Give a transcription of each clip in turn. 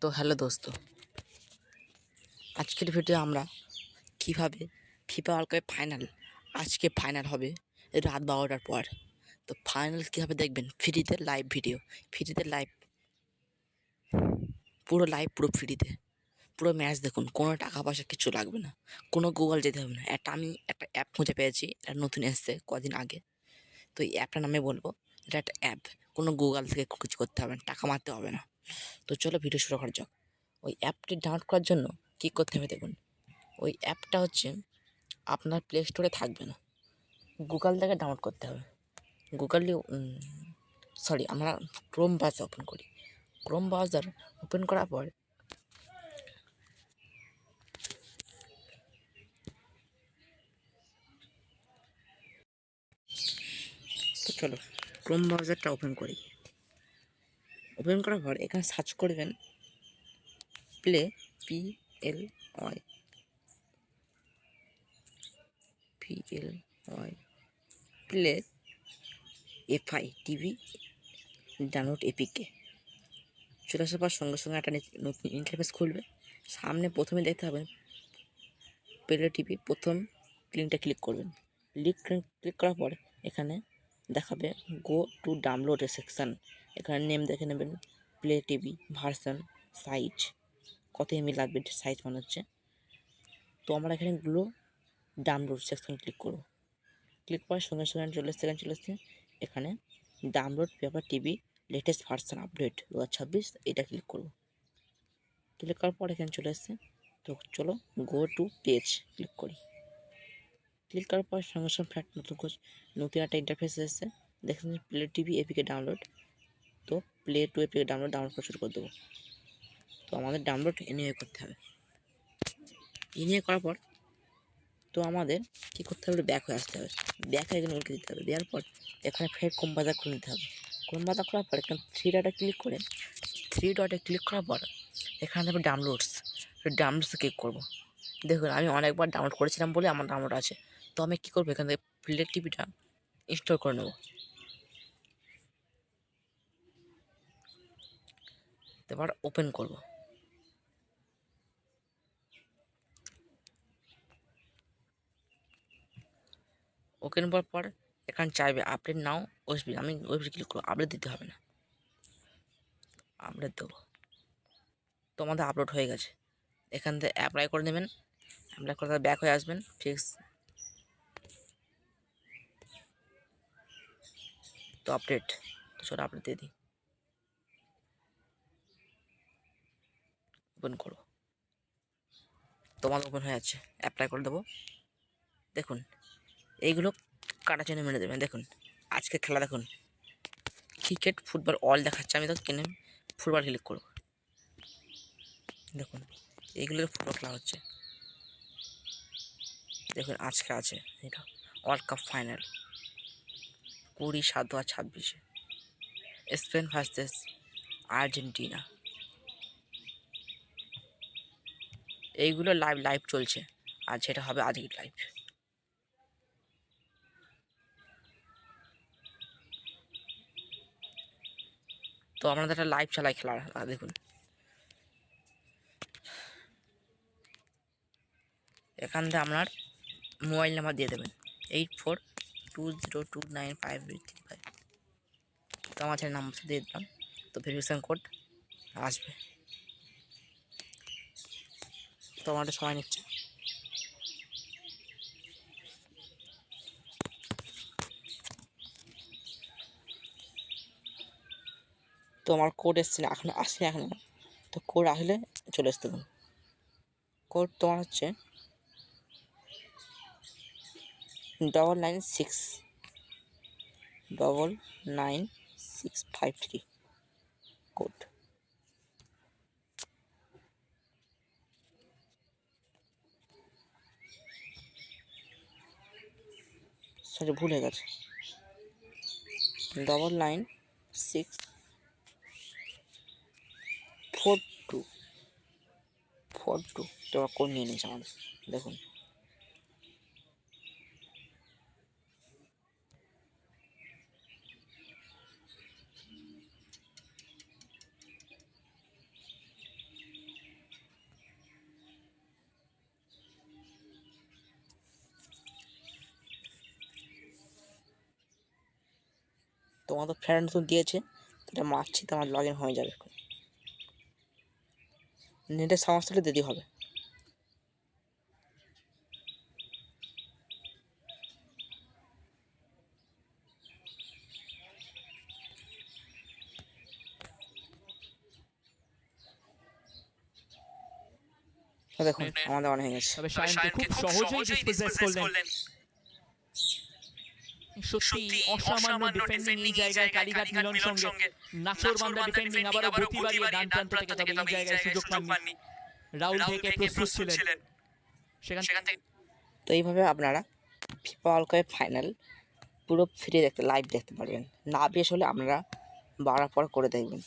তো হ্যালো দোস্ত, আজকের ভিডিও আমরা কিভাবে ফিফা ওয়ার্ল্ড কাপের ফাইনাল, আজকে ফাইনাল হবে রাত 12টার পর। তো ফাইনাল কীভাবে দেখবেন, ফ্রিতে লাইভ ভিডিও, ফ্রিতে লাইভ, পুরো লাইভ, পুরো ফ্রিতে, পুরো ম্যাচ দেখুন, কোনো টাকা পয়সা কিছু লাগবে না, কোনো গুগল যেতে হবে না। আমি একটা অ্যাপ খুঁজে পেয়েছি, এটা নতুন এসছে কদিন আগে। তো এই অ্যাপটার নামে বলবো, এটা একটা অ্যাপ, কোনো গুগল থেকে কিছু করতে হবে না, টাকা মারতে হবে না। তো চলো ভিডিও শুরু করা যাক। ওই অ্যাপটি ডাউনলোড করার জন্য কী করতে হবে দেখুন, ওই অ্যাপটা হচ্ছে আপনার প্লে স্টোরে থাকবে না, গুগল থেকে ডাউনলোড করতে হবে। গুগলে আমরা ক্রোম ব্রাউজার ওপেন করি। ক্রোম ব্রাউজার ওপেন করার পর তো চলো ক্রোম ব্রাউজারটা ওপেন করি। ওপেন করার পর এখানে সার্চ করবেন play, PLY, play FI TV download APK. চলে আসার পর সঙ্গে সঙ্গে একটা নতুন ইন্টারফেস খুলবে। সামনে প্রথমে দেখতে পাবেন প্লে টিভি, প্রথম লিঙ্কটা ক্লিক করবেন। ক্লিক করার পর এখানে দেখাবে go to download A section. এখানে নেম দেখে নেবেন, প্লে টিভি, ভার্সন, সাইজ, কত এমবি লাগবে, সাইজ মনে হচ্ছে। তো আমরা এখানে গুলো ডাউনলোড সেকশন ক্লিক করব। ক্লিক করার সঙ্গে সঙ্গে চলে এসছে এখানে download paper TV latest version update 2026, এটা ক্লিক করব। ক্লিক করার পর এখানে চলে এসছে। তো চলো গো টু পেজ ক্লিক করি। ক্লিক করার পর সঙ্গে সঙ্গে ফ্ল্যাট নতুন একটা ইন্টারফেস এসেছে, দেখছেন প্লে টিভি এপিকে ডাউনলোড। তো প্লে টু এপিকে ডাউনলোড করা শুরু করে দেবো। তো আমাদের ডাউনলোড এনিওয়ে করতে হবে। এনিওয়ে করার পর তো আমাদের কী করতে হবে, ব্যাক হয়ে আসতে হবে। ব্যাক হয়ে এখানে উল্টে দিতে হবে। দেওয়ার পর এখানে ফের ক্রোম ব্রাউজার খুলে নিতে হবে। ক্রোম ব্রাউজার খোলার পর এখানে থ্রি ডটে ক্লিক করার পর এখানে দেবে ডাউনলোডসে ক্লিক করবো। দেখুন আমি অনেকবার ডাউনলোড করেছিলাম বলে আমার ডাউনলোড আছে। তো আমি কী করবো, এখান থেকে প্লে টিভিটা ইনস্টল করে নেব। এবার ওপেন করব। ওপেন করার পর এখানে চাইবে আপডেট নাও ওএসবি, আমি ওএসবি ক্লিক করবো। আপডেট দিতে হবে না, আপডেট দেবো। তো আমাদের আপলোড হয়ে গেছে। এখান থেকে অ্যাপ্লাই করে নেবেন। অ্যাপ্লাই করে ব্যাক হয়ে আসবেন, ফিক্স। তো আপডেট, তো চলো আপডেট দিয়ে দিই। ওপেন করো, তোমার ওপেন হয়ে যাচ্ছে। অ্যাপ্লাই করে দেবো। দেখুন এইগুলো কাটা চিহ্ন মেরে দেবেন। দেখুন আজকে খেলা দেখুন, ক্রিকেট, ফুটবল অল দেখাচ্ছে। আমি তো কিনে ফুটবল ক্লিক করব। দেখুন এইগুলো ফুটবল খেলা হচ্ছে। দেখুন আজকে আছে এটা world cup final 20/7/2026, Spain versus Argentina. এইগুলো লাইভ চলছে, আর সেটা হবে আজকের লাইভ। তো আপনাদের একটা লাইভ চালাই খেলার, দেখুন এখান থেকে আপনার মোবাইল নাম্বার দিয়ে দেবেন 8420295835। তো আমার ছেলের নাম্বার দিয়ে দিলাম। তো ভেরিফিকেশান কোড আসবে। তো আমাদের সময় নিচ্ছে। তো আমার কোড এসছে না, এখন আসছে এখন। তো কোড আসলে চলে আসতে দেখুন। কোড তোমার হচ্ছে 99699653 কোড। সরি ভুল হয়ে গেছে, 996442 তোমার কোড নিয়ে নিয়েছে আমাদের। দেখুন তোমাদের ফ্রেন্ড নতুন দিয়েছে, এটা মারছি, তো আমার লগ ইন হয়ে যাবে। নেটের সমস্যাটা দিতে হবে। দেখুন আমাদের অন হয়ে গেছে। তবে শায়নকে খুব সহজেই ডিসপোজেস করলেন। সত্যি অসামান্য ডিফেন্ডিং এই জায়গায় কালীঘাট মিলন সঙ্গে নাছোড়বান্ধা ডিফেন্ডিং, আবারও গতি বাড়িয়ে ডান প্রান্ত থেকে, তবে এই জায়গায় সুযোগ পাননি। রাহুল থেকে প্রস্তুত ছিলেন সেখান থেকে। তো এইভাবে আপনারা ফিফা ওয়ার্ল্ড কাপের ফাইনাল পুরো ফ্রি দেখতে, লাইভ দেখতে পারবেন। না বেশ হলে আপনারা বাড়ার পর করে দেখবেন।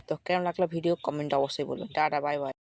তো কেমন লাগলো ভিডিও কমেন্ট অবশ্যই বলবেন। Tata, bye bye.